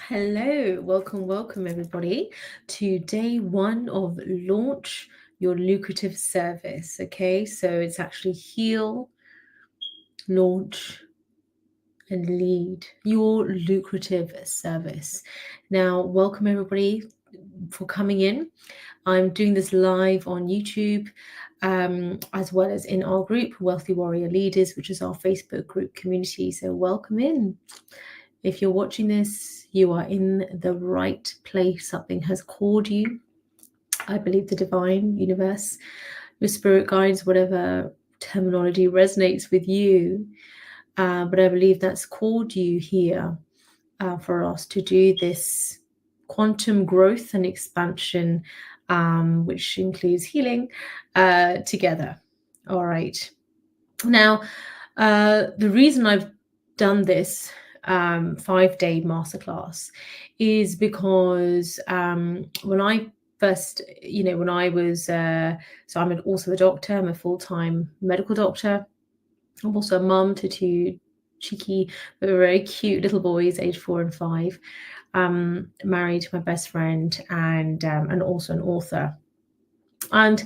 Hello, welcome everybody to day one of Launch Your Lucrative Service. Okay, so it's actually heal, launch, and lead your lucrative service. Now, welcome everybody for coming in. I'm doing this live on YouTube, as well as in our group, Wealthy Warrior Leaders, which is our Facebook group community. So welcome in. If you're watching this, you are in the right place. Something has called you. I believe the divine universe, your spirit guides, whatever terminology resonates with you. But I believe that's called you here for us to do this quantum growth and expansion, which includes healing together. All right. Now, the reason I've done this 5-day masterclass is because when I first, when I was, so I'm also a doctor, I'm a full-time medical doctor. I'm also a mum to two cheeky, but very cute little boys, aged 4 and 5. Married to my best friend and also an author. And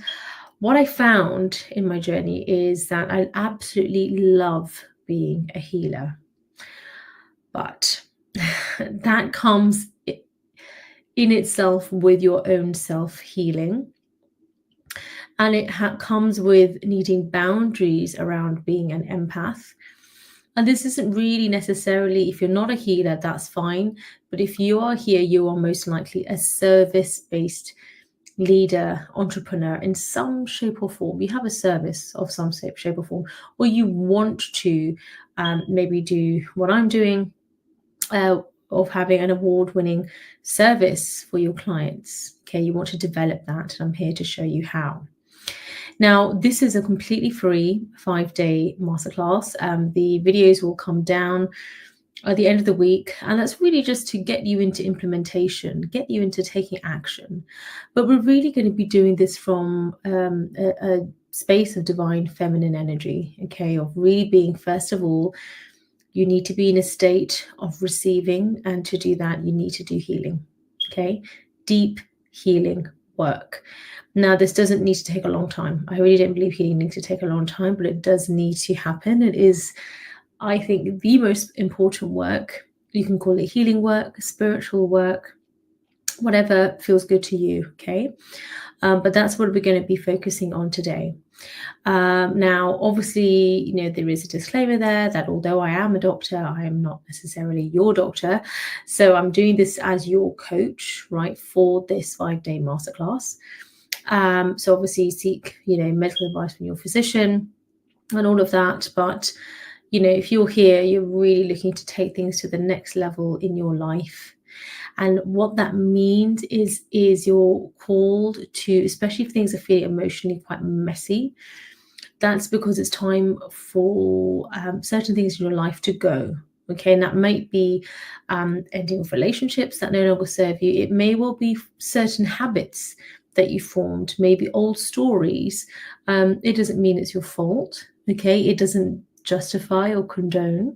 what I found in my journey is that I absolutely love being a healer. But that comes in itself with your own self-healing. And it comes with needing boundaries around being an empath. And this isn't really necessarily, if you're not a healer, that's fine. But if you are here, you are most likely a service-based leader, entrepreneur in some shape or form. You have a service of some shape or form, or you want to maybe do what I'm doing, of having an award-winning service for your clients. Okay, you want to develop that, and I'm here to show you how. Now, this is a completely free 5-day masterclass. The videos will come down at the end of the week, and that's really just to get you into implementation, get you into taking action. But we're really going to be doing this from a space of divine feminine energy, okay, of really being, first of all, you need to be in a state of receiving, and to do that, you need to do healing, okay? Deep healing work. Now, this doesn't need to take a long time. I really don't believe healing needs to take a long time, but it does need to happen. It is, I think, the most important work. You can call it healing work, spiritual work, whatever feels good to you, okay? But that's what we're going to be focusing on today. Now, obviously, there is a disclaimer there that although I am a doctor, I am not necessarily your doctor. So I'm doing this as your coach, right, for this 5-day masterclass. So obviously seek, medical advice from your physician and all of that. But, if you're here, you're really looking to take things to the next level in your life. And what that means is you're called to, especially if things are feeling emotionally quite messy, that's because it's time for certain things in your life to go. Okay, and that might be ending of relationships that no longer serve you. It may well be certain habits that you formed, maybe old stories. It doesn't mean it's your fault. Okay, it doesn't justify or condone,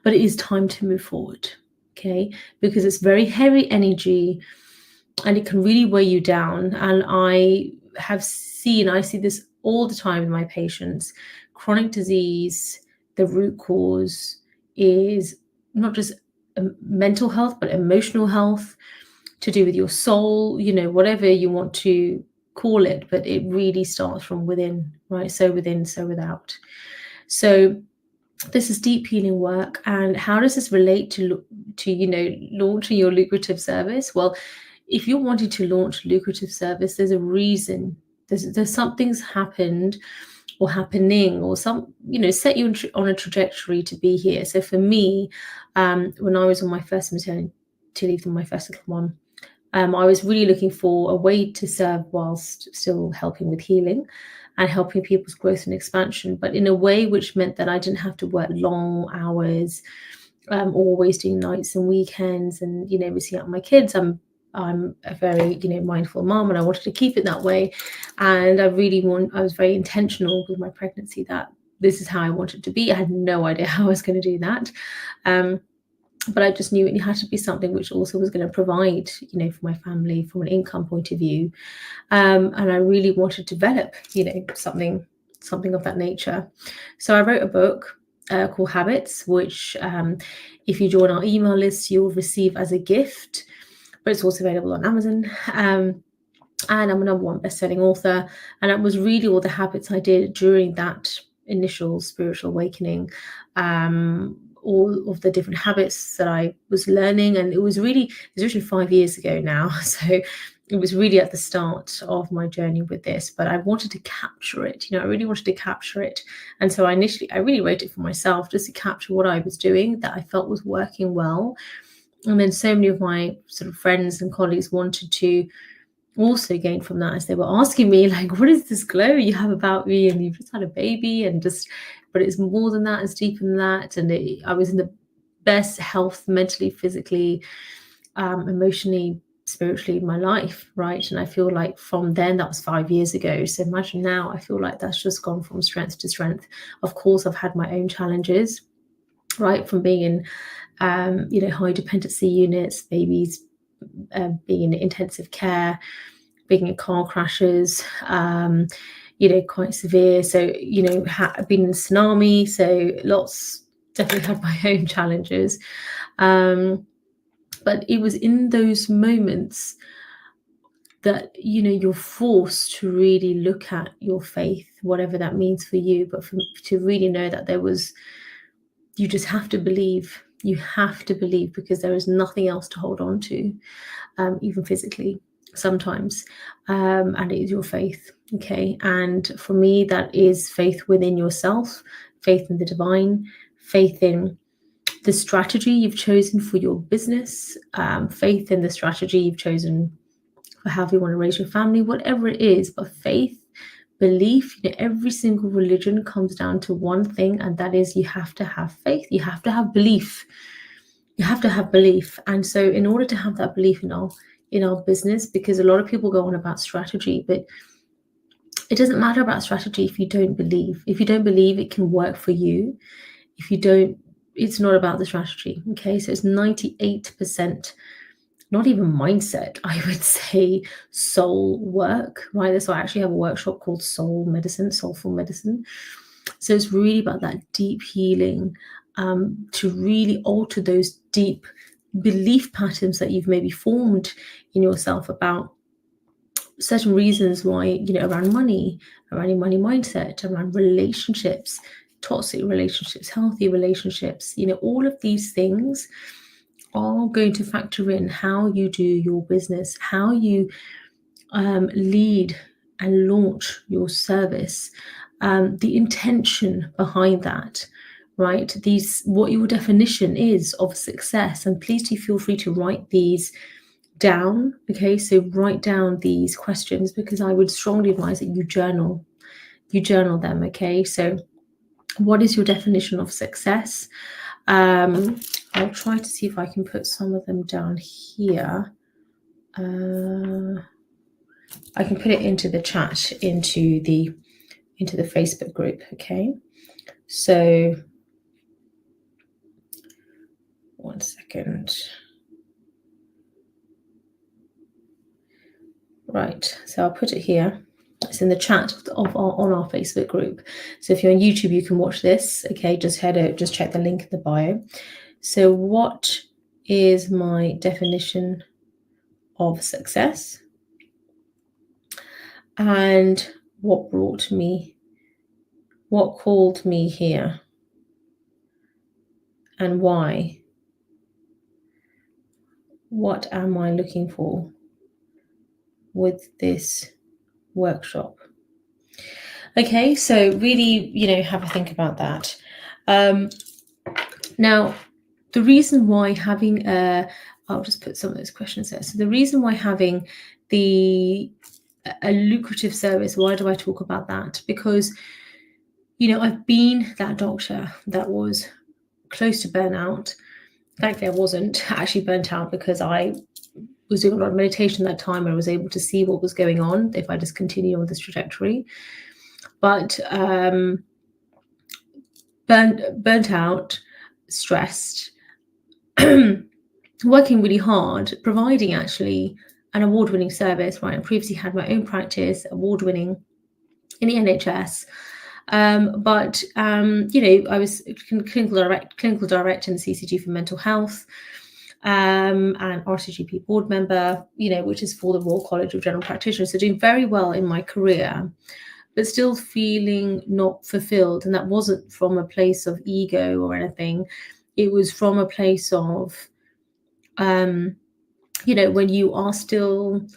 but it is time to move forward. Okay, because it's very heavy energy and it can really weigh you down. And I see this all the time in my patients. Chronic disease, the root cause is not just mental health, but emotional health, to do with your soul, whatever you want to call it, but it really starts from within, right? So within, so without. So this is deep healing work. And how does this relate to launching your lucrative service? Well, if you're wanting to launch lucrative service, there's a reason. There's something's happened or happening, or some, set you on a trajectory to be here. So for me, when I was on my first maternity leave, my first little one, I was really looking for a way to serve whilst still helping with healing and helping people's growth and expansion, but in a way which meant that I didn't have to work long hours, always doing nights and weekends, and missing out on my kids. I'm a very mindful mom, and I wanted to keep it that way. And I was very intentional with my pregnancy that this is how I wanted to be. I had no idea how I was going to do that. but I just knew it had to be something which also was going to provide, for my family from an income point of view. And I really wanted to develop, something of that nature. So I wrote a book called Habits, which if you join our email list, you'll receive as a gift, but it's also available on Amazon. And I'm a #1 best-selling author. And it was really all the habits I did during that initial spiritual awakening, all of the different habits that I was learning. And it was really 5 years ago now. So it was really at the start of my journey with this, but I wanted to capture it. I really wanted to capture it. And so I really wrote it for myself, just to capture what I was doing that I felt was working well. And then so many of my sort of friends and colleagues wanted to also gain from that, as they were asking me, like, what is this glow you have about me? And you've just had a baby, but it's more than that, it's deeper than that. And I was in the best health, mentally, physically, emotionally, spiritually, in my life, right? And I feel like from then, that was 5 years ago. So imagine now, I feel like that's just gone from strength to strength. Of course, I've had my own challenges, right? From being in, high dependency units, babies, being in intensive care, being in car crashes, quite severe. So, I've been in tsunami, so definitely had my own challenges. But it was in those moments that, you're forced to really look at your faith, whatever that means for you, but to really know that you just have to believe. You have to believe, because there is nothing else to hold on to, even physically sometimes. And it is your faith. Okay. And for me, that is faith within yourself, faith in the divine, faith in the strategy you've chosen for your business, faith in the strategy you've chosen for how you want to raise your family, whatever it is. But faith, belief, every single religion comes down to one thing, and that is you have to have faith. You have to have belief. You have to have belief. And so in order to have that belief in our business, because a lot of people go on about strategy, but it doesn't matter about strategy if you don't believe. If you don't believe it can work for you, if you don't, it's not about the strategy. Okay. So it's 98%, not even mindset, I would say soul work, right? That's why I actually have a workshop called Soul Medicine, Soulful Medicine. So it's really about that deep healing, to really alter those deep belief patterns that you've maybe formed in yourself about certain reasons why, around money, around your money mindset, around relationships, toxic relationships, healthy relationships, all of these things are going to factor in how you do your business, how you lead and launch your service, the intention behind that, right? What your definition is of success. And please do feel free to write these down. Okay, so write down these questions, because I would strongly advise that you journal them. Okay, so what is your definition of success? I'll try to see if I can put some of them down here. I can put it into the chat, into the Facebook group. Okay, so 1 second. Right, so I'll put it here. It's in the chat on our Facebook group. So if you're on YouTube, you can watch this. Okay, just check the link in the bio. So what is my definition of success? And what called me here? And why? What am I looking for with this workshop? Okay, so really, have a think about that. Now, the reason why having I'll just put some of those questions there. So the reason why having a lucrative service, why do I talk about that? Because, I've been that doctor that was close to burnout. Thankfully, I wasn't actually burnt out, because I was doing a lot of meditation at that time, and I was able to see what was going on if I just continued on this trajectory. But burnt out, stressed, working really hard, providing actually an award-winning service, right? I previously had my own practice, award-winning in the NHS. But I was clinical director in the CCG for mental health, and RCGP board member, which is for the Royal College of General Practitioners. So doing very well in my career, but still feeling not fulfilled. And that wasn't from a place of ego or anything. It was from a place of, when you are still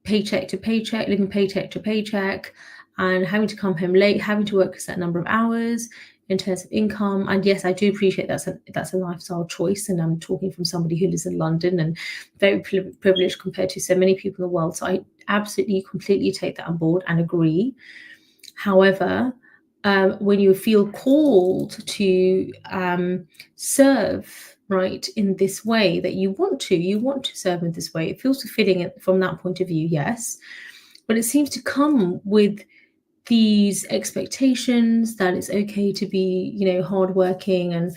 paycheck to paycheck, living paycheck to paycheck, and having to come home late, having to work a certain number of hours in terms of income. And yes, I do appreciate that's a lifestyle choice, and I'm talking from somebody who lives in London and very privileged compared to so many people in the world. So I absolutely, completely take that on board and agree. However, when you feel called to serve, right, in this way that you want to serve in this way, it feels fulfilling from that point of view, yes. But it seems to come with these expectations that it's okay to be, hardworking and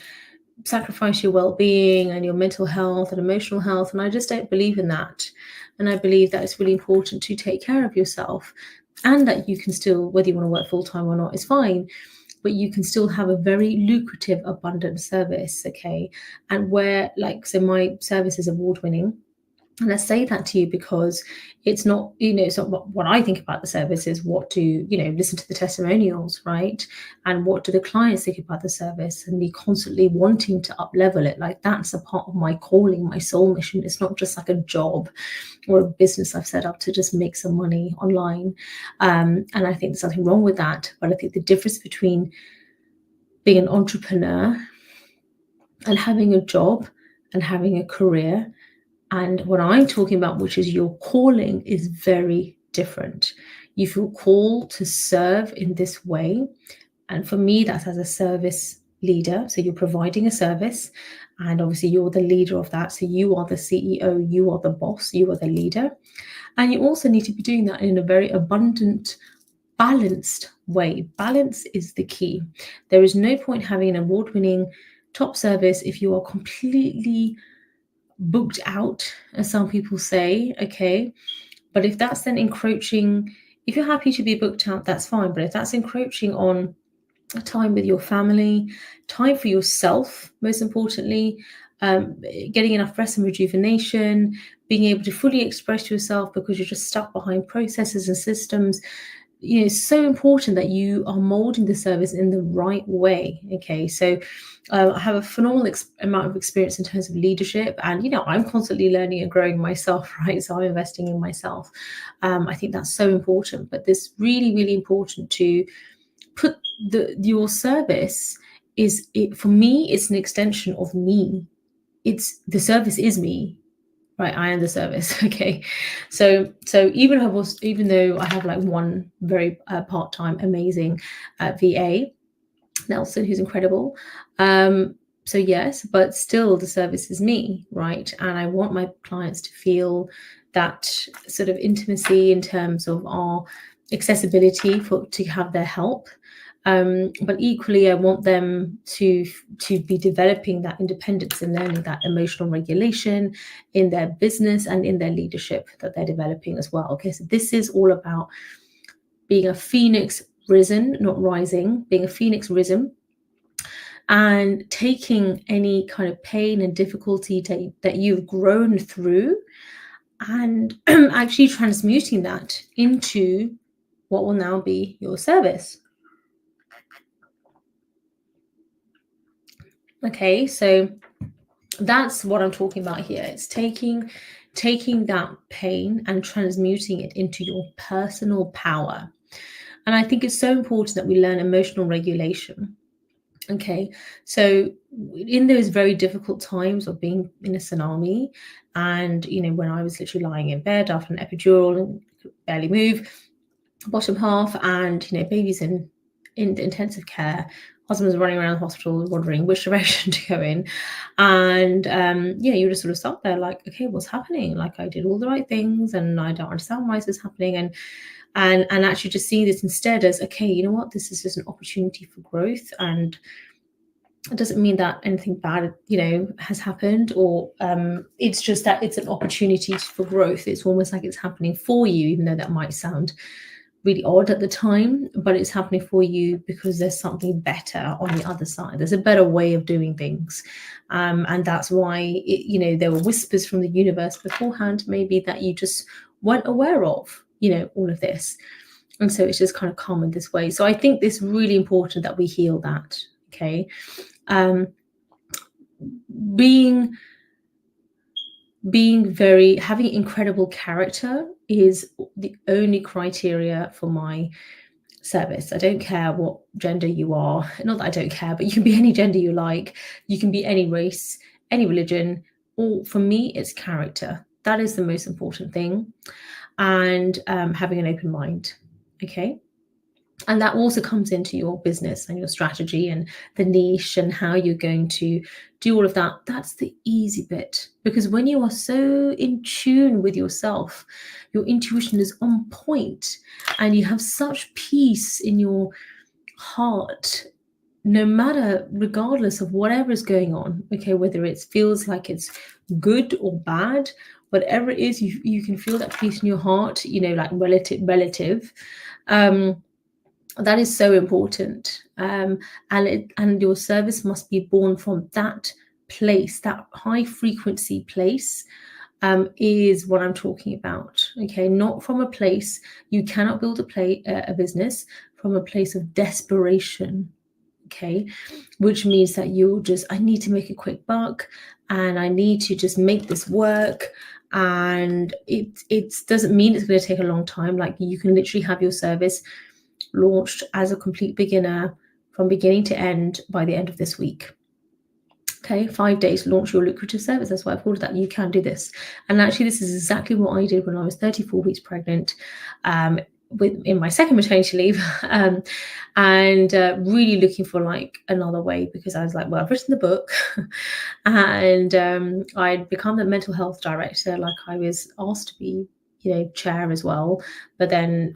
sacrifice your well-being and your mental health and emotional health. And I just don't believe in that. And I believe that it's really important to take care of yourself, and that you can still, whether you want to work full-time or not, is fine, but you can still have a very lucrative, abundant service, okay? And where, so my service is award-winning. And I say that to you because it's not, it's not what I think about the service, is what to, listen to the testimonials, right? And what do the clients think about the service, and me constantly wanting to up level it. Like, that's a part of my calling, my soul mission. It's not just like a job or a business I've set up to just make some money online. And I think there's nothing wrong with that. But I think the difference between being an entrepreneur and having a job and having a career, and what I'm talking about, which is your calling, is very different. You feel called to serve in this way. And for me, that's as a service leader. So you're providing a service, and obviously you're the leader of that. So you are the CEO, you are the boss, you are the leader. And you also need to be doing that in a very abundant, balanced way. Balance is the key. There is no point having an award-winning top service if you are completely booked out, as some people say, okay? But if that's then encroaching, if you're happy to be booked out, that's fine. But if that's encroaching on time with your family, time for yourself, most importantly, getting enough rest and rejuvenation, being able to fully express yourself because you're just stuck behind processes and systems, it's so important that you are molding the service in the right way. Okay, so I have a phenomenal amount of experience in terms of leadership, and I'm constantly learning and growing myself, right? So I'm investing in myself. I think that's so important. But this really, really important to put your service for me, it's an extension of me. It's the service is me. Right, I am the service. Okay, so even though I have like one very part-time amazing VA, Nelson, who's incredible. So yes, but still the service is me, right? And I want my clients to feel that sort of intimacy in terms of our accessibility to have their help. But equally, I want them to be developing that independence and learning that emotional regulation in their business and in their leadership that they're developing as well. Okay, so this is all about being a phoenix risen, not rising, being a phoenix risen, and taking any kind of pain and difficulty that you've grown through, and actually transmuting that into what will now be your service. Okay, so that's what I'm talking about here. It's taking that pain and transmuting it into your personal power. And I think it's so important that we learn emotional regulation. Okay, so in those very difficult times of being in a tsunami, and when I was literally lying in bed after an epidural and could barely move, bottom half, and baby's in intensive care, husband's running around the hospital wondering which direction to go in, and you just sort of stop there like, okay, what's happening? Like, I did all the right things and I don't understand why this is happening, and actually just seeing this instead as, okay, you know what, this is just an opportunity for growth, and It doesn't mean that anything bad, has happened, or it's just that it's an opportunity for growth. It's almost like it's happening for you, even though that might sound really odd at the time, but it's happening for you because there's something better on the other side. There's a better way of doing things. And that's why, there were whispers from the universe beforehand, maybe that you just weren't aware of, all of this. And so it's just kind of come in this way. So I think it's really important that we heal that. Okay. Being having incredible character is the only criteria for my service. I don't care what gender you are. Not that I don't care, but you can be any gender you like. You can be any race, any religion. Or for me, it's character. That is the most important thing. And having an open mind. Okay. And that also comes into your business and your strategy and the niche and how you're going to do all of that. That's the easy bit, because when you are so in tune with yourself, your intuition is on point and you have such peace in your heart, no matter, regardless of whatever is going on. Okay, whether it feels like it's good or bad, whatever it is, you can feel that peace in your heart, like relative. That is so important. And your service must be born from that place, that high frequency place, is what I'm talking about. Okay, not from a place, you cannot build a business from a place of desperation. Okay, which means that I need to make a quick buck and I need to just make this work. And it doesn't mean it's going to take a long time. Like, you can literally have your service launched as a complete beginner from beginning to end by the end of this week. Okay, 5 days, launch your lucrative service. That's why I've called it that. You can do this. And actually, this is exactly what I did when I was 34 weeks pregnant, in my second maternity leave, and really looking for like another way, because I was like, well, I've written the book and I'd become the mental health director, like I was asked to be, chair as well. But then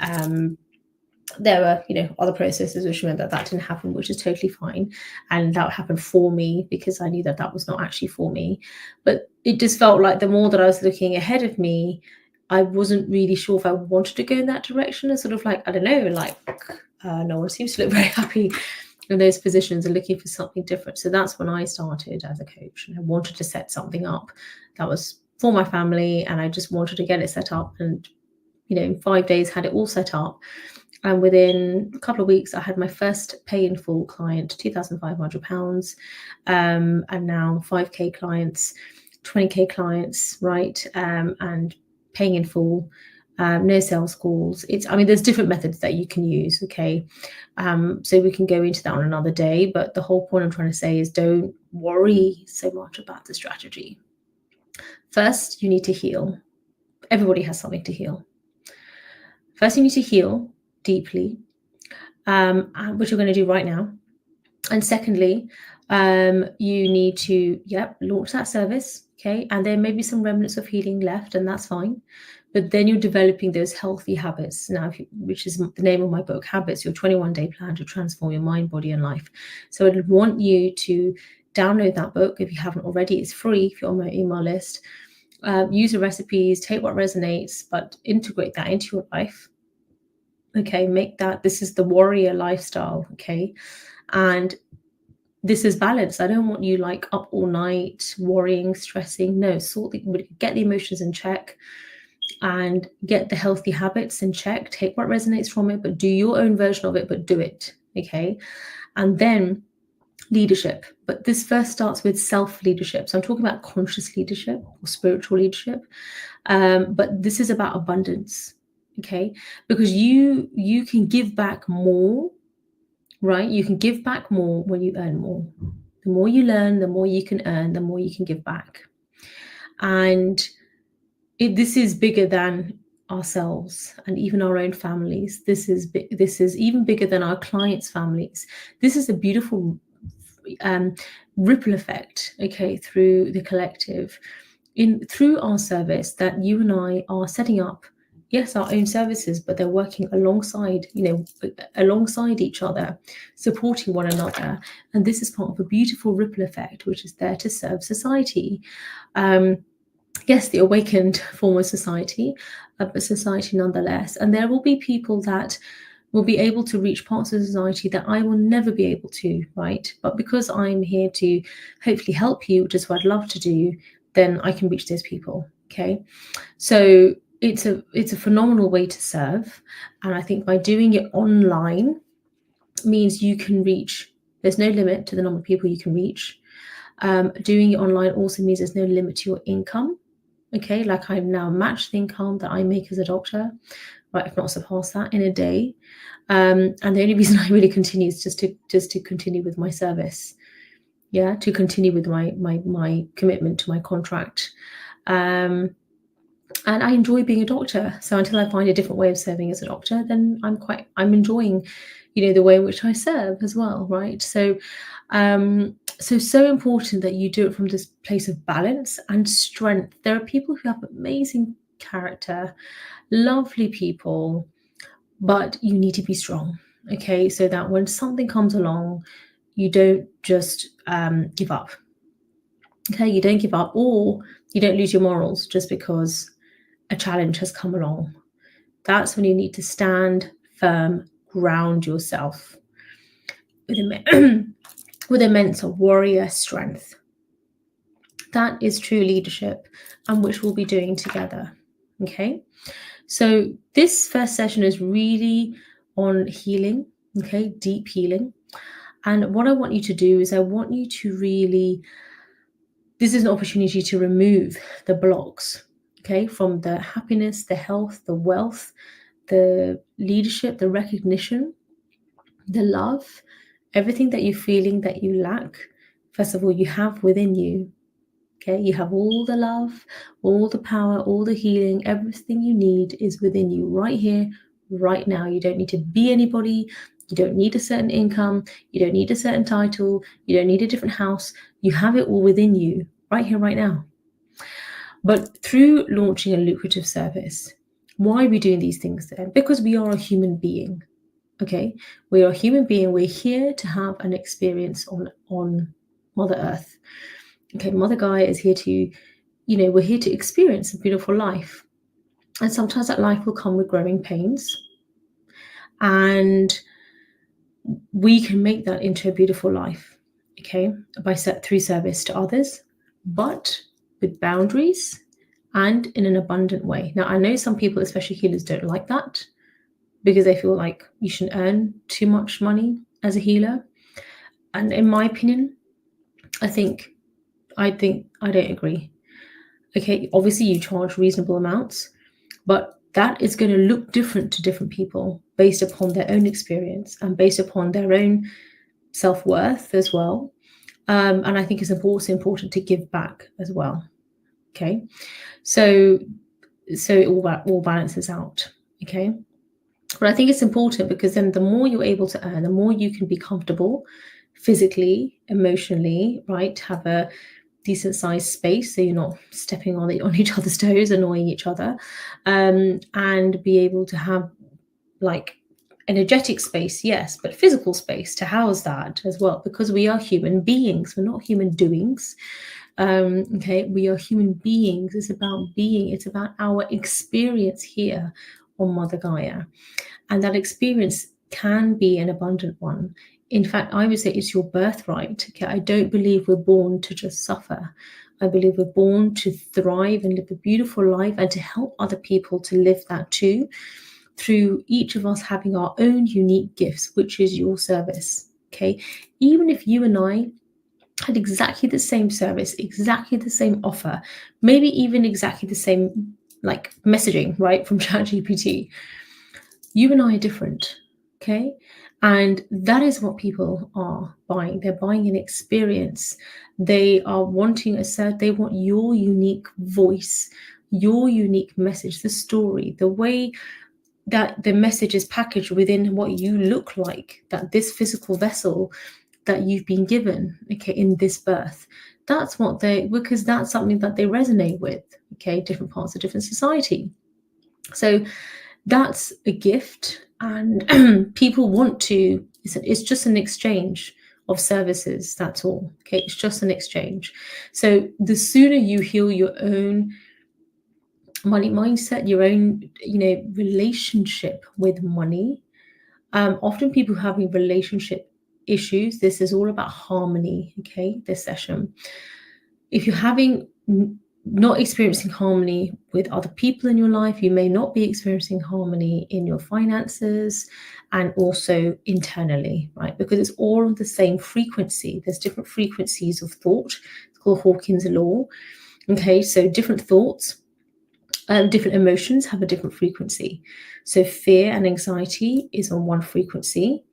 there were, other processes which meant that didn't happen, which is totally fine. And that happened for me because I knew that was not actually for me. But it just felt like the more that I was looking ahead of me, I wasn't really sure if I wanted to go in that direction. And sort of like, I don't know, like no one seems to look very happy in those positions and looking for something different. So that's when I started as a coach, and I wanted to set something up that was for my family, and I just wanted to get it set up. And in 5 days had it all set up. And within a couple of weeks, I had my first pay in full client, £2,500, and now 5K clients, 20K clients, right? And paying in full, no sales calls. There's different methods that you can use, okay? So we can go into that on another day. But the whole point I'm trying to say is, don't worry so much about the strategy. First, you need to heal. Everybody has something to heal. First, you need to heal deeply, which you're going to do right now. And secondly, you need to launch that service. Okay, and there may be some remnants of healing left, and that's fine. But then you're developing those healthy habits now, which is the name of my book, Habits, your 21-day plan to transform your mind, body, and life. So I'd want you to download that book if you haven't already. It's free if you're on my email list. Use the recipes, take what resonates, but integrate that into your life. Okay, this is the warrior lifestyle. Okay, and this is balance. I don't want you like up all night worrying, stressing. No, get the emotions in check and get the healthy habits in check. Take what resonates from it, but do your own version of it, but do it. Okay, and then leadership. But this first starts with self-leadership. So I'm talking about conscious leadership or spiritual leadership, but this is about abundance. Okay, because you can give back more, right? You can give back more when you earn more. The more you learn, the more you can earn, the more you can give back. And this is bigger than ourselves and even our own families. This is even bigger than our clients' families. This is a beautiful ripple effect, okay, through the collective, through our service that you and I are setting up yes, our own services, but they're working alongside, alongside each other, supporting one another. And this is part of a beautiful ripple effect, which is there to serve society. Yes, the awakened form of society, but society nonetheless. And there will be people that will be able to reach parts of society that I will never be able to, right? But because I'm here to hopefully help you, which is what I'd love to do, then I can reach those people. Okay. So it's a phenomenal way to serve. And I think by doing it online means you can reach, there's no limit to the number of people you can reach. Doing it online also means there's no limit to your income. Okay, like I've now matched the income that I make as a doctor, right? If not surpassed that in a day. And the only reason I really continue is just to continue with my service. Yeah, to continue with my commitment to my contract. And I enjoy being a doctor. So until I find a different way of serving as a doctor, then I'm enjoying, the way in which I serve as well, right? So so important that you do it from this place of balance and strength. There are people who have amazing character, lovely people, but you need to be strong, okay? So that when something comes along, you don't just give up. Okay, you don't give up, or you don't lose your morals just because a challenge has come along. That's when you need to stand firm, ground yourself with immense warrior strength. That is true leadership, and which we'll be doing together. Okay, so this first session is really on healing, okay, deep healing. And what I want you to do is I want you to really, this is an opportunity to remove the blocks, okay, from the happiness, the health, the wealth, the leadership, the recognition, the love, everything that you're feeling that you lack. First of all, you have within you. Okay, you have all the love, all the power, all the healing, everything you need is within you right here, right now. You don't need to be anybody. You don't need a certain income. You don't need a certain title. You don't need a different house. You have it all within you right here, right now. But through launching a lucrative service, why are we doing these things then? Because we are a human being. Okay, we are a human being. We're here to have an experience on Mother Earth. Okay, Mother Gaia is here to, we're here to experience a beautiful life. And sometimes that life will come with growing pains. And we can make that into a beautiful life, okay, through service to others, but with boundaries and in an abundant way. Now, I know some people, especially healers, don't like that because they feel like you shouldn't earn too much money as a healer. And in my opinion, I don't agree. Okay, obviously you charge reasonable amounts, but that is going to look different to different people based upon their own experience and based upon their own self-worth as well. And I think it's also important to give back as well. Okay, so it all balances out. Okay, but I think it's important because then the more you're able to earn, the more you can be comfortable physically, emotionally, right? Have a decent sized space so you're not stepping on each other's toes, annoying each other, and be able to have like energetic space, yes, but physical space to house that as well, because we are human beings, we're not human doings. Okay, we are human beings. It's about being, it's about our experience here on Mother Gaia, and that experience can be an abundant one. In fact, I would say it's your birthright. Okay, I don't believe we're born to just suffer. I believe we're born to thrive and live a beautiful life and to help other people to live that too, through each of us having our own unique gifts, which is your service. Okay, even if you and I had exactly the same service, exactly the same offer, maybe even exactly the same like messaging, right, from ChatGPT, you and I are different. Okay, and that is what people are buying. They're buying an experience. They are wanting they want your unique voice, your unique message, the story, the way that the message is packaged within what you look like, that this physical vessel that you've been given, okay, in this birth. That's what because that's something that they resonate with, okay, different parts of different society. So that's a gift, and people want to, it's just an exchange of services, that's all. Okay, it's just an exchange. So the sooner you heal your own money mindset, your own, relationship with money. Often people having relationship issues, this is all about harmony. Okay, this session, if you're having not experiencing harmony with other people in your life, you may not be experiencing harmony in your finances and also internally, right? Because it's all of the same frequency. There's different frequencies of thought. It's called Hawkins' law. Okay, so different thoughts, different emotions have a different frequency. So fear and anxiety is on one frequency.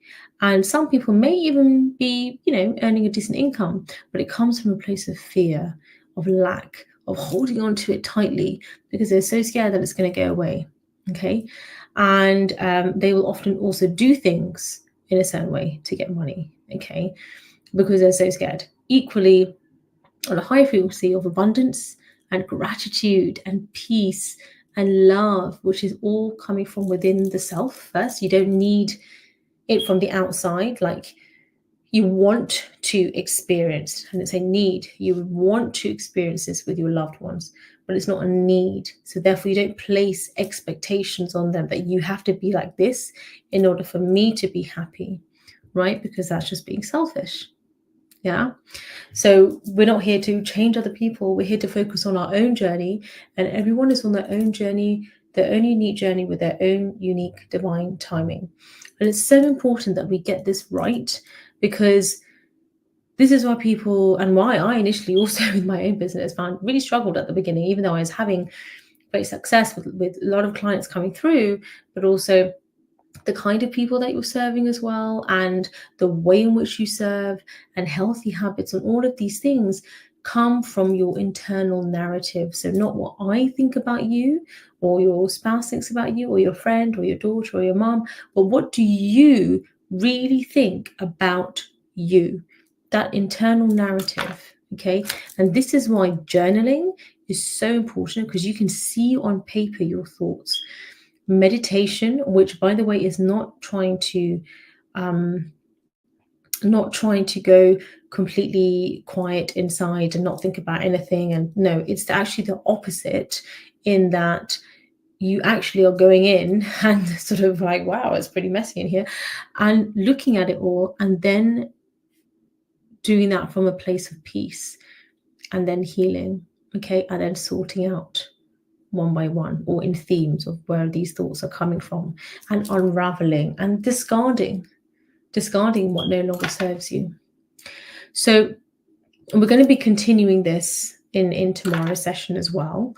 And some people may even be, earning a decent income, but it comes from a place of fear, of lack, of holding on to it tightly because they're so scared that it's going to go away. Okay. And they will often also do things in a certain way to get money. Okay. Because they're so scared. Equally, on a high frequency of abundance and gratitude and peace and love, which is all coming from within the self first. You don't need it from the outside. Like, you want to experience, and it's a need. You would want to experience this with your loved ones, but it's not a need. So therefore, you don't place expectations on them that you have to be like this in order for me to be happy, right? Because that's just being selfish. Yeah. So we're not here to change other people. We're here to focus on our own journey, and everyone is on their own journey, their own unique journey with their own unique divine timing. And it's so important that we get this right, because this is why people, and why I initially also with my own business found really struggled at the beginning, even though I was having great success with a lot of clients coming through, but also the kind of people that you're serving as well, and the way in which you serve, and healthy habits, and all of these things come from your internal narrative. So not what I think about you, or your spouse thinks about you, or your friend, or your daughter, or your mom, but what do you really think about you? That internal narrative. Okay. And this is why journaling is so important, because you can see on paper your thoughts. Meditation, which by the way is not trying to go completely quiet inside and not think about anything, and no, it's actually the opposite, in that you actually are going in and sort of like, wow, it's pretty messy in here, and looking at it all, and then doing that from a place of peace, and then healing. Okay. And then sorting out one by one, or in themes of where these thoughts are coming from, and unraveling and discarding what no longer serves you. So we're going to be continuing this in tomorrow's session as well.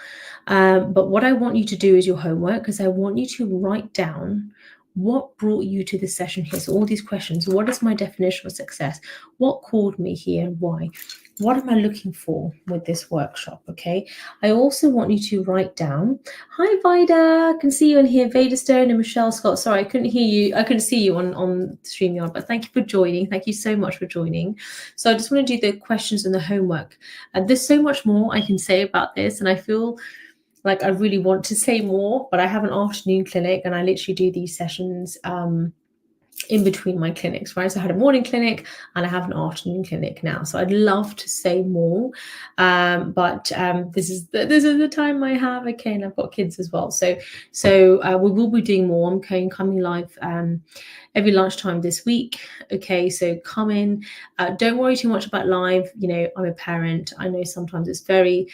But what I want you to do is your homework, because I want you to write down what brought you to this session here. So all these questions: what is my definition of success? What called me here and why? What am I looking for with this workshop? Okay. I also want you to write down. Hi, Vida. I can see you in here. Veda Stone and Michelle Scott. Sorry, I couldn't hear you. I couldn't see you on StreamYard, but thank you for joining. Thank you so much for joining. So I just want to do the questions and the homework. And there's so much more I can say about this, and I feel like I really want to say more, but I have an afternoon clinic, and I literally do these sessions in between my clinics, right? So I had a morning clinic and I have an afternoon clinic now. So I'd love to say more, but this is the time I have. Okay, and I've got kids as well. So we will be doing more. I'm coming live every lunchtime this week. Okay, so come in. Don't worry too much about live. I'm a parent. I know sometimes it's very,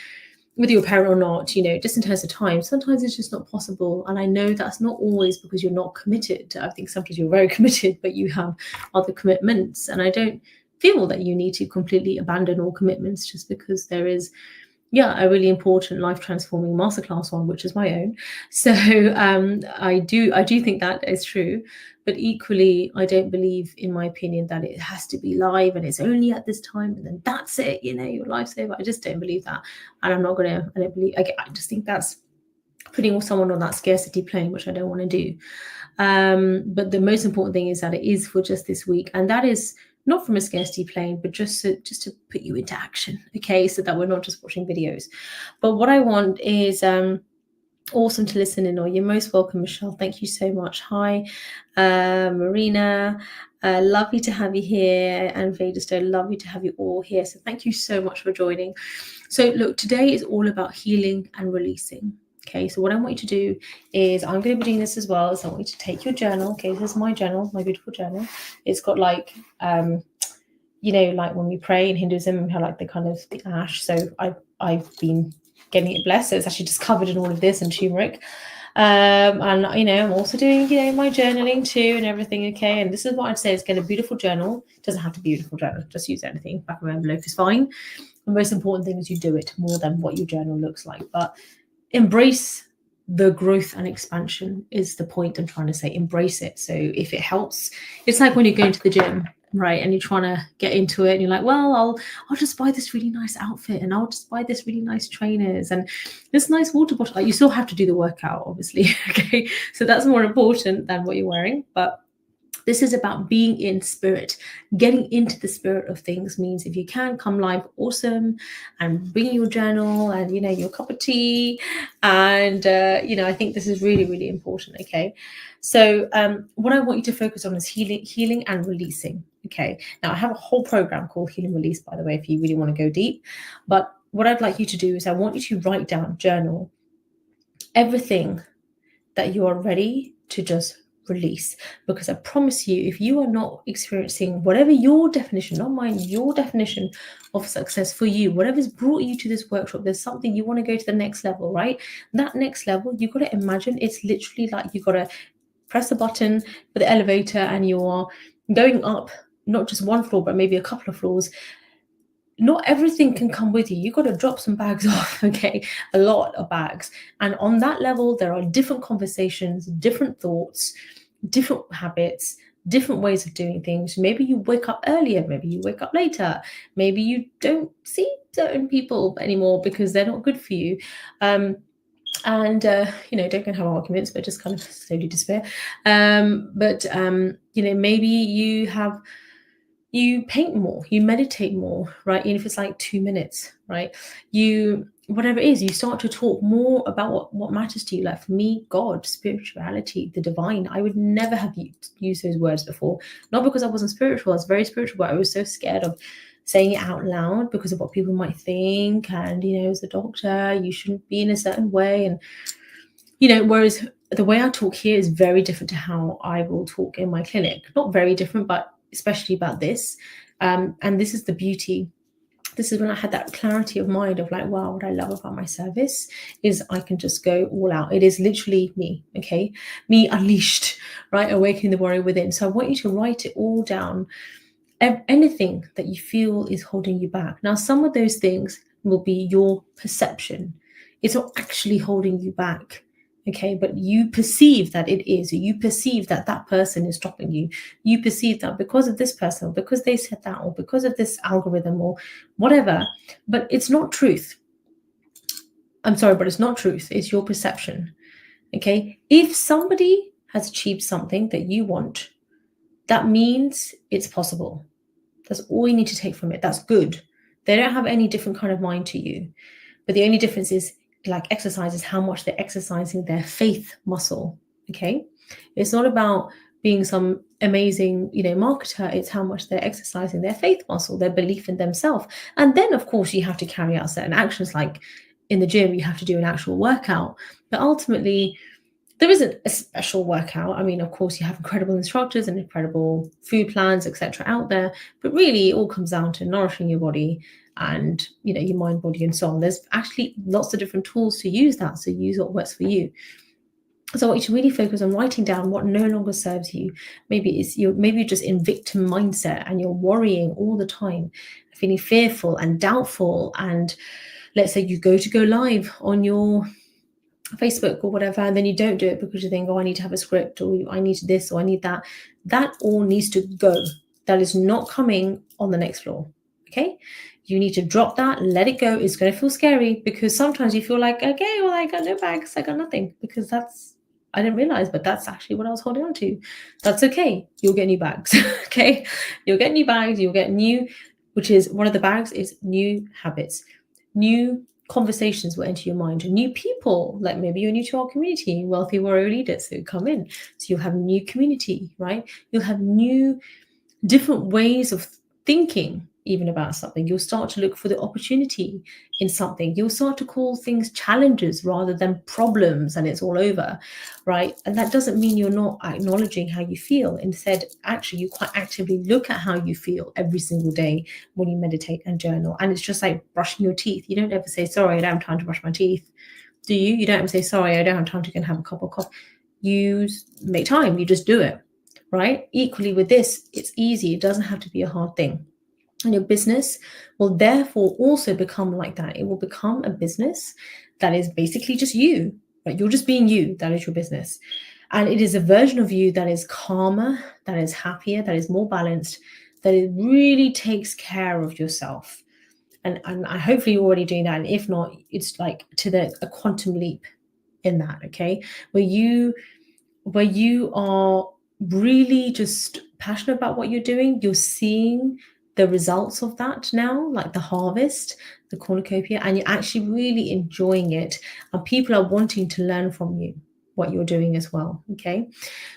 whether you're a parent or not, just in terms of time, sometimes it's just not possible. And I know that's not always because you're not committed. I think sometimes you're very committed, but you have other commitments. And I don't feel that you need to completely abandon all commitments just because there is, a really important life transforming masterclass on, which is my own. So I do think that is true. But equally, I don't believe, in my opinion, that it has to be live and it's only at this time and then that's it, your life's over. I just don't believe that. And I just think that's putting someone on that scarcity plane, which I don't want to do. But the most important thing is that it is for just this week. And that is not from a scarcity plane, but just to put you into action. Okay, so that we're not just watching videos. But what I want is Awesome to listen in on. You're most welcome, Michelle. Thank you so much. Hi, Marina. Lovely to have you here. And Vaderstone, lovely to have you all here. So thank you so much for joining. So look, today is all about healing and releasing. Okay, so what I want you to do is, I'm going to be doing this as well. So I want you to take your journal. Okay, this is my journal, my beautiful journal. It's got like, like when we pray in Hinduism, we have like the kind of the ash. So I've been getting it blessed. So it's actually just covered in all of this and turmeric. And I'm also doing my journaling too and everything. Okay, and this is what I'd say is get a beautiful journal. It doesn't have to be a beautiful journal, just use anything. Back of an envelope is fine. The most important thing is you do it more than what your journal looks like. But embrace the growth and expansion is the point I'm trying to say. Embrace it. So if it helps, it's like when you're going to the gym, right, and you're trying to get into it and you're like, well, I'll just buy this really nice outfit and I'll just buy this really nice trainers and this nice water bottle. Like, you still have to do the workout, obviously. Okay, so that's more important than what you're wearing. But this is about being in spirit. Getting into the spirit of things means, if you can, come live, awesome, and bring your journal and your cup of tea, and I think this is really, really important. Okay, so what I want you to focus on is healing and releasing. Okay, now I have a whole program called Heal and Release, by the way, if you really want to go deep. But what I'd like you to do is, I want you to write down, journal everything that you are ready to just release. Because I promise you, if you are not experiencing whatever your definition, not mine, your definition of success for you, whatever's brought you to this workshop, there's something you want to go to the next level, right? That next level, you've got to imagine it's literally like you've got to press a button for the elevator and you are going up not just one floor, but maybe a couple of floors. Not everything can come with you. You've got to drop some bags off, okay? A lot of bags. And on that level, there are different conversations, different thoughts, different habits, different ways of doing things. Maybe you wake up earlier, maybe you wake up later, maybe you don't see certain people anymore because they're not good for you. Don't go and have arguments, but just kind of slowly despair. Maybe you paint more, you meditate more, right? Even if it's like 2 minutes, right? Whatever it is, you start to talk more about what matters to you. Like for me, God, spirituality, the divine. I would never have used those words before. Not because I wasn't spiritual, I was very spiritual, but I was so scared of saying it out loud because of what people might think. And, as a doctor, you shouldn't be in a certain way. And, whereas the way I talk here is very different to how I will talk in my clinic. Not very different, but especially about this. And this is the beauty. This is when I had that clarity of mind of like, wow, what I love about my service is I can just go all out. It is literally me, okay? Me unleashed, right? Awakening the warrior within. So I want you to write it all down. Anything that you feel is holding you back. Now, some of those things will be your perception. It's not actually holding you back. Okay, but you perceive that it is. You perceive that that person is stopping you. You perceive that because of this person, or because they said that, or because of this algorithm, or whatever. But it's not truth. I'm sorry, but it's not truth. It's your perception. Okay, if somebody has achieved something that you want, that means it's possible. That's all you need to take from it. That's good. They don't have any different kind of mind to you. But the only difference is, like exercise, is how much they're exercising their faith muscle. Okay, it's not about being some amazing marketer. It's how much they're exercising their faith muscle, their belief in themselves. And then of course you have to carry out certain actions, like in the gym you have to do an actual workout, but ultimately there isn't a special workout. I mean, of course you have incredible instructors and incredible food plans, etc. out there, but really it all comes down to nourishing your body and your mind, body, and soul. There's actually lots of different tools to use that, so use what works for you. So I want you to really focus on writing down what no longer serves you. Maybe you're just in victim mindset and you're worrying all the time, feeling fearful and doubtful. And let's say you go live on your Facebook or whatever, and then you don't do it because you think, oh, I need to have a script, or I need this, or I need that. That all needs to go. That is not coming on the next floor. Okay, you need to drop that, let it go. It's going to feel scary because sometimes you feel like, okay, well, I got no bags, I got nothing, because I didn't realize, but that's actually what I was holding on to. That's okay. You'll get new bags. Okay, you'll get new bags. You'll get new, which is one of the bags is new habits, new conversations will enter your mind, new people, like maybe you're new to our community, wealthy warrior leaders who come in. So you'll have new community, right? You'll have new different ways of thinking even about something. You'll start to look for the opportunity in something. You'll start to call things challenges rather than problems, and it's all over, right? And that doesn't mean you're not acknowledging how you feel. Instead, actually, you quite actively look at how you feel every single day when you meditate and journal. And it's just like brushing your teeth. You don't ever say, sorry, I don't have time to brush my teeth. Do you? You don't ever say, sorry, I don't have time to go and have a cup of coffee. You make time. You just do it. Right? Equally with this, it's easy. It doesn't have to be a hard thing. And your business will therefore also become like that. It will become a business that is basically just you, right? You're just being you. That is your business. And it is a version of you that is calmer, that is happier, that is more balanced, that it really takes care of yourself. And I hopefully you're already doing that. And if not, it's like a quantum leap in that, okay? Where you are really just passionate about what you're doing, you're seeing the results of that now, like the harvest, the cornucopia, and you're actually really enjoying it. And people are wanting to learn from you what you're doing as well. Okay.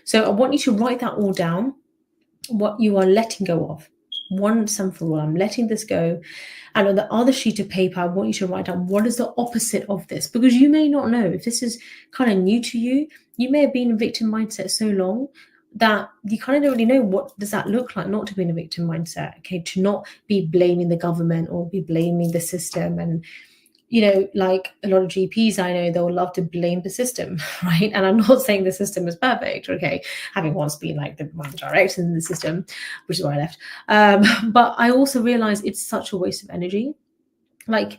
So I want you to write that all down, what you are letting go of. Once and for all, I'm letting this go. And on the other sheet of paper, I want you to write down what is the opposite of this, because you may not know. If this is kind of new to you, you may have been in victim mindset so long that you kind of don't really know what does that look like not to be in a victim mindset, okay? To not be blaming the government or be blaming the system. And, you know, like a lot of GPs I know, they'll love to blame the system, right? And I'm not saying the system is perfect, okay? Having once been like one of the directors in the system, which is why I left. But I also realize it's such a waste of energy. Like,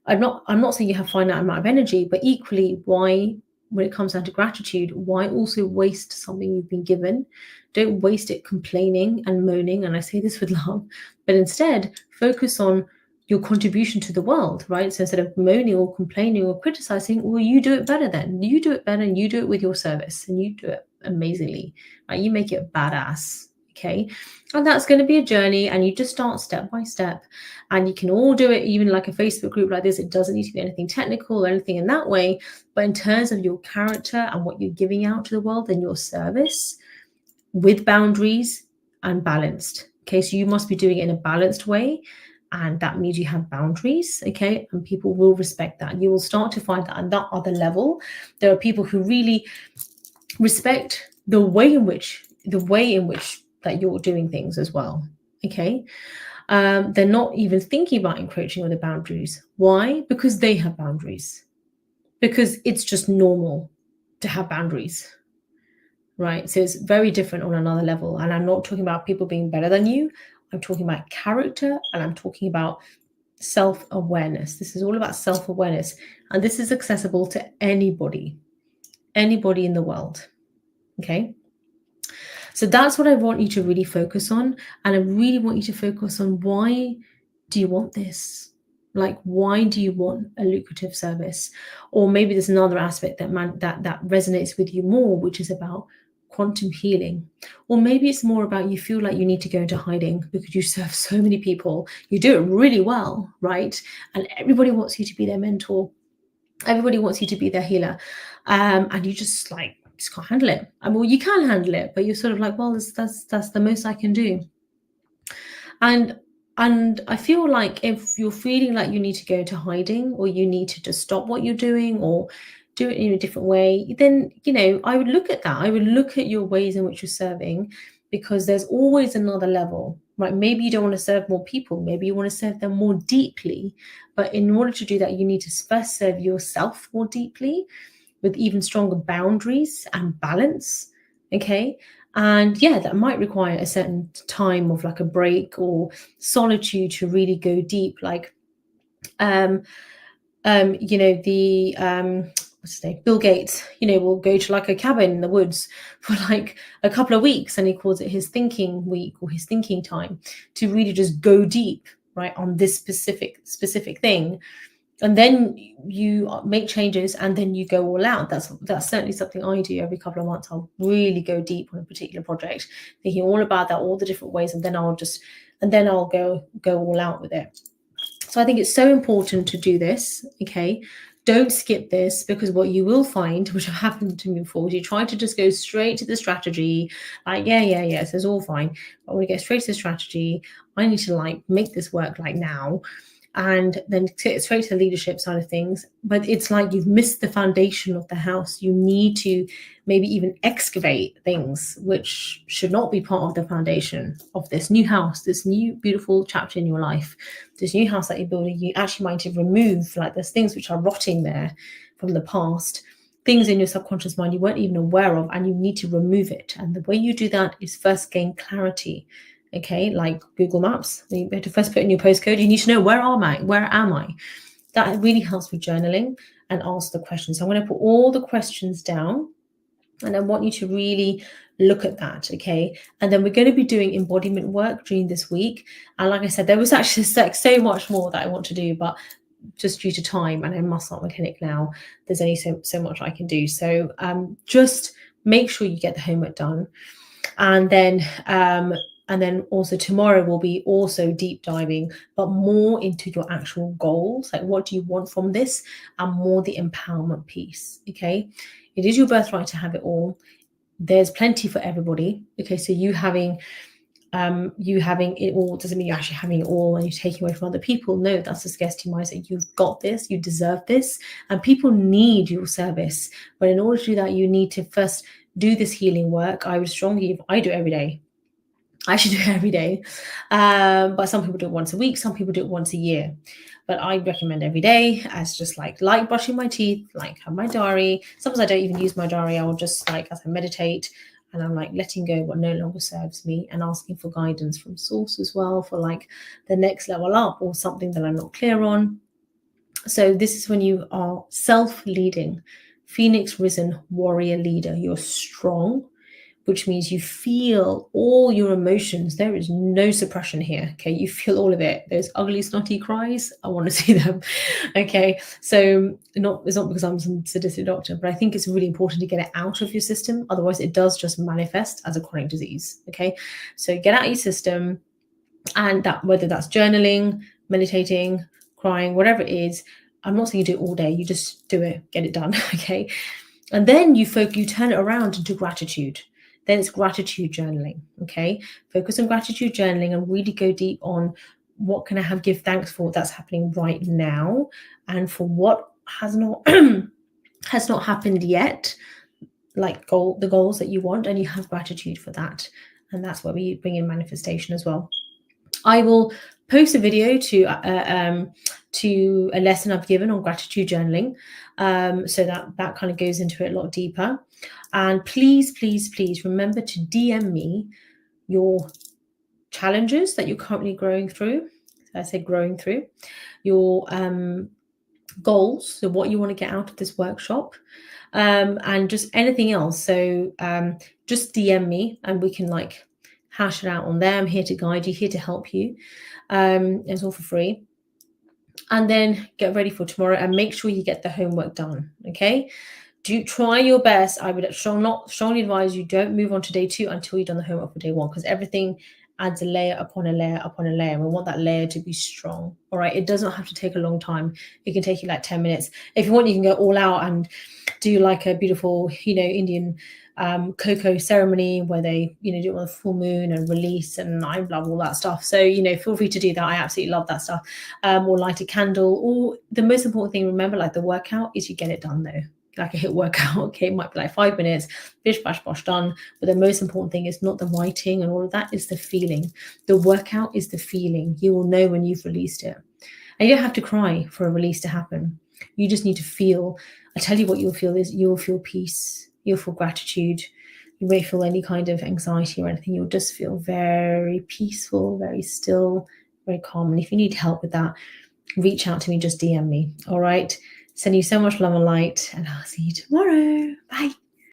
I'm not saying you have finite amount of energy, but equally, why, when it comes down to gratitude, why also waste something you've been given? Don't waste it complaining and moaning. And I say this with love, but instead focus on your contribution to the world, right? So instead of moaning or complaining or criticizing, well, you do it better then. You do it better and you do it with your service and you do it amazingly, right? You make it badass, okay? And that's going to be a journey, and you just start step by step. And you can all do it, even like a Facebook group like this. It doesn't need to be anything technical or anything in that way. But in terms of your character and what you're giving out to the world and your service, with boundaries and balanced. Okay, so you must be doing it in a balanced way. And that means you have boundaries, okay? And people will respect that. You will start to find that on that other level, there are people who really respect the way in which that you're doing things as well, okay? They're not even thinking about encroaching on the boundaries. Why? Because they have boundaries. Because it's just normal to have boundaries, right? So it's very different on another level. And I'm not talking about people being better than you. I'm talking about character, and I'm talking about self-awareness. This is all about self-awareness. And this is accessible to anybody in the world, okay? So that's what I want you to really focus on. And I really want you to focus on, why do you want this? Like, why do you want a lucrative service? Or maybe there's another aspect that resonates with you more, which is about quantum healing. Or maybe it's more about, you feel like you need to go into hiding because you serve so many people. You do it really well, right? And everybody wants you to be their mentor. Everybody wants you to be their healer. And you just can't handle it. I mean, well, you can handle it, but you're sort of like, well, that's the most I can do. And I feel like if you're feeling like you need to go to hiding, or you need to just stop what you're doing or do it in a different way, then, you know, I would look at that. I would look at your ways in which you're serving, because there's always another level, right? Maybe you don't want to serve more people. Maybe you want to serve them more deeply. But in order to do that, you need to first serve yourself more deeply, with even stronger boundaries and balance, okay? And yeah, that might require a certain time of like a break or solitude to really go deep. Like, you know, what's his name? Bill Gates, you know, will go to like a cabin in the woods for like a couple of weeks, and he calls it his thinking week or his thinking time, to really just go deep, right, on this specific thing. And then you make changes, and then you go all out. That's certainly something I do every couple of months. I'll really go deep on a particular project, thinking all about that, all the different ways, and then I'll go all out with it. So I think it's so important to do this, okay? Don't skip this, because what you will find, which have happened to me before, is you try to just go straight to the strategy, like, yeah, so it's all fine. But when we get straight to the strategy, I need to like make this work like now, and then get straight to the leadership side of things. But it's like you've missed the foundation of the house. You need to maybe even excavate things which should not be part of the foundation of this new house, this new beautiful chapter in your life, this new house that you're building. You actually might to remove, like, there's things which are rotting there from the past, things in your subconscious mind you weren't even aware of, and you need to remove it. And the way you do that is first gain clarity. Okay, like Google Maps, you have to first put in your postcode. You need to know, where am I? That really helps with journaling and ask the questions. So I'm going to put all the questions down, and I want you to really look at that, okay? And then we're going to be doing embodiment work during this week. And like I said, there was actually so much more that I want to do, but just due to time, and I must start my clinic now, there's only so much I can do. So just make sure you get the homework done. And then also tomorrow we'll be also deep diving, but more into your actual goals. Like, what do you want from this? And more the empowerment piece, okay? It is your birthright to have it all. There's plenty for everybody, okay? So you having it all doesn't mean you're actually having it all and you're taking away from other people. No, that's a scarcity mindset. You've got this, you deserve this, and people need your service. But in order to do that, you need to first do this healing work. I would strongly, I do it every day. I should do it every day. But some people do it once a week, some people do it once a year. But I recommend every day, as just like brushing my teeth, like have my diary. Sometimes I don't even use my diary. I will just, like, as I meditate, and I'm like letting go what no longer serves me, and asking for guidance from source as well for like the next level up or something that I'm not clear on. So this is when you are self-leading, Phoenix risen warrior leader. You're strong, which means you feel all your emotions. There is no suppression here, okay? You feel all of it. Those ugly, snotty cries, I want to see them, okay? So it's not because I'm some sadistic doctor, but I think it's really important to get it out of your system. Otherwise, it does just manifest as a chronic disease, okay? So get out of your system, and that, whether that's journaling, meditating, crying, whatever it is. I'm not saying you do it all day. You just do it, get it done, okay? And then you turn it around into gratitude. Then it's gratitude journaling, okay? Focus on gratitude journaling and really go deep on what can I give thanks for that's happening right now, and for what has not has not happened yet, like the goals that you want, and you have gratitude for that. And that's where we bring in manifestation as well. I will post a video to a lesson I've given on gratitude journaling, so that kind of goes into it a lot deeper. And please remember to DM me your challenges that you're currently growing through. I say growing through your goals, so what you want to get out of this workshop, and just anything else. So just DM me and we can like hash it out on there. I'm here to guide you, here to help you. It's all for free. And then get ready for tomorrow and make sure you get the homework done, okay? Do try your best. I would strongly advise you don't move on to day 2 until you've done the homework for day 1, because everything adds a layer upon a layer upon a layer. We want that layer to be strong, all right? It does not have to take a long time. It can take you like 10 minutes. If you want, you can go all out and do like a beautiful, Indian cocoa ceremony where they, do it on the full moon and release, and I love all that stuff. So, feel free to do that. I absolutely love that stuff. Or light a candle. Or the most important thing, remember, like the workout, is you get it done though. Like a HIIT workout, okay, it might be like 5 minutes, bish, bash, bosh, done. But the most important thing is not the writing and all of that, is the feeling. The workout is the feeling. You will know when you've released it. And you don't have to cry for a release to happen. You just need to feel. I tell you what you'll feel is you'll feel peace. You'll feel gratitude. You won't feel any kind of anxiety or anything. You'll just feel very peaceful, very still, very calm. And if you need help with that, reach out to me, just DM me. All right. Send you so much love and light, and I'll see you tomorrow. Bye.